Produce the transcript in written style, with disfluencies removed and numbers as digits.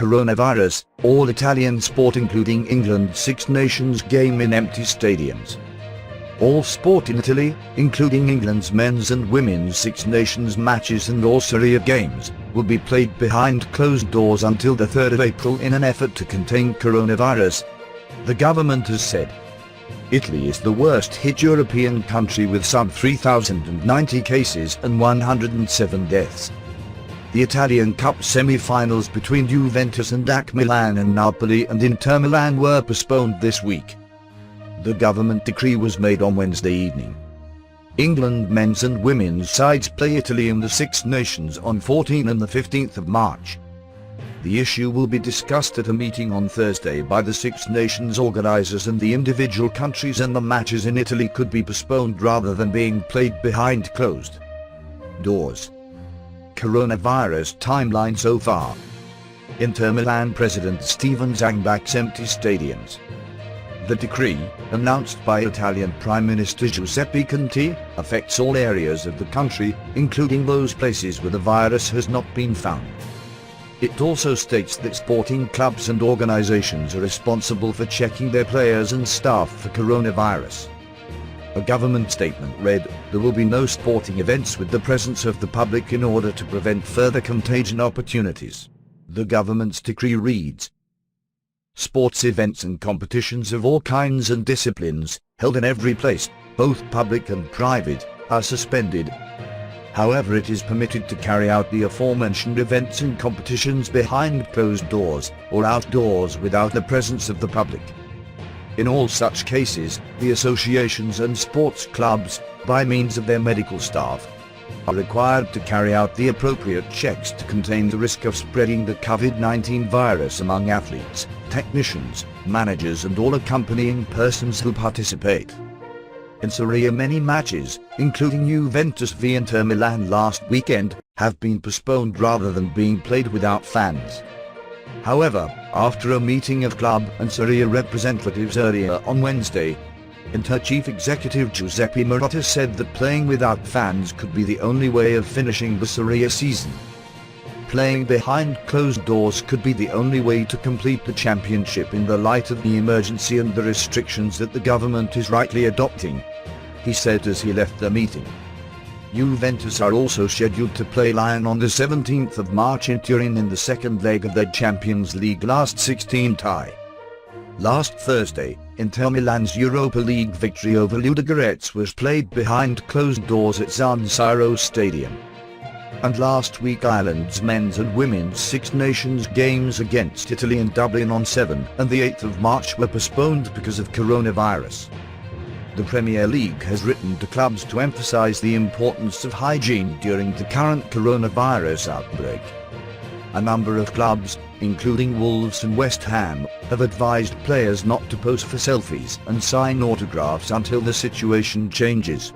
coronavirus, all Italian sport including England's Six Nations game in empty stadiums. All sport in Italy, including England's men's and women's Six Nations matches and all Serie A games, will be played behind closed doors until the 3rd of April in an effort to contain coronavirus, the government has said. Italy is the worst-hit European country with some 3,090 cases and 107 deaths. The Italian Cup semi-finals between Juventus and AC Milan and Napoli and Inter Milan were postponed this week. The government decree was made on Wednesday evening. England men's and women's sides play Italy in the Six Nations on 14 and the 15th of March. The issue will be discussed at a meeting on Thursday by the Six Nations organisers and the individual countries, and the matches in Italy could be postponed rather than being played behind closed doors. Coronavirus timeline so far. Inter Milan president Steven Zangbach's empty stadiums. The decree, announced by Italian Prime Minister Giuseppe Conte, affects all areas of the country, including those places where the virus has not been found. It also states that sporting clubs and organizations are responsible for checking their players and staff for coronavirus. A government statement read, "There will be no sporting events with the presence of the public in order to prevent further contagion opportunities." The government's decree reads, "Sports events and competitions of all kinds and disciplines, held in every place, both public and private, are suspended. However, it is permitted to carry out the aforementioned events and competitions behind closed doors, or outdoors without the presence of the public. In all such cases, the associations and sports clubs, by means of their medical staff, are required to carry out the appropriate checks to contain the risk of spreading the COVID-19 virus among athletes, technicians, managers and all accompanying persons who participate." In Serie A, many matches, including Juventus v Inter Milan last weekend, have been postponed rather than being played without fans. However, after a meeting of club and Serie A representatives earlier on Wednesday, Inter chief executive Giuseppe Marotta said that playing without fans could be the only way of finishing the Serie A season. Playing behind closed doors could be the only way to complete the championship in the light of the emergency and the restrictions that the government is rightly adopting, he said as he left the meeting. Juventus are also scheduled to play Milan on the 17th of March in Turin in the second leg of their Champions League last 16 tie. Last Thursday, Inter Milan's Europa League victory over Ludogorets was played behind closed doors at San Siro Stadium. And last week Ireland's men's and women's Six Nations games against Italy in Dublin on 7 and the 8th of March were postponed because of coronavirus. The Premier League has written to clubs to emphasise the importance of hygiene during the current coronavirus outbreak. A number of clubs, including Wolves and West Ham, have advised players not to pose for selfies and sign autographs until the situation changes.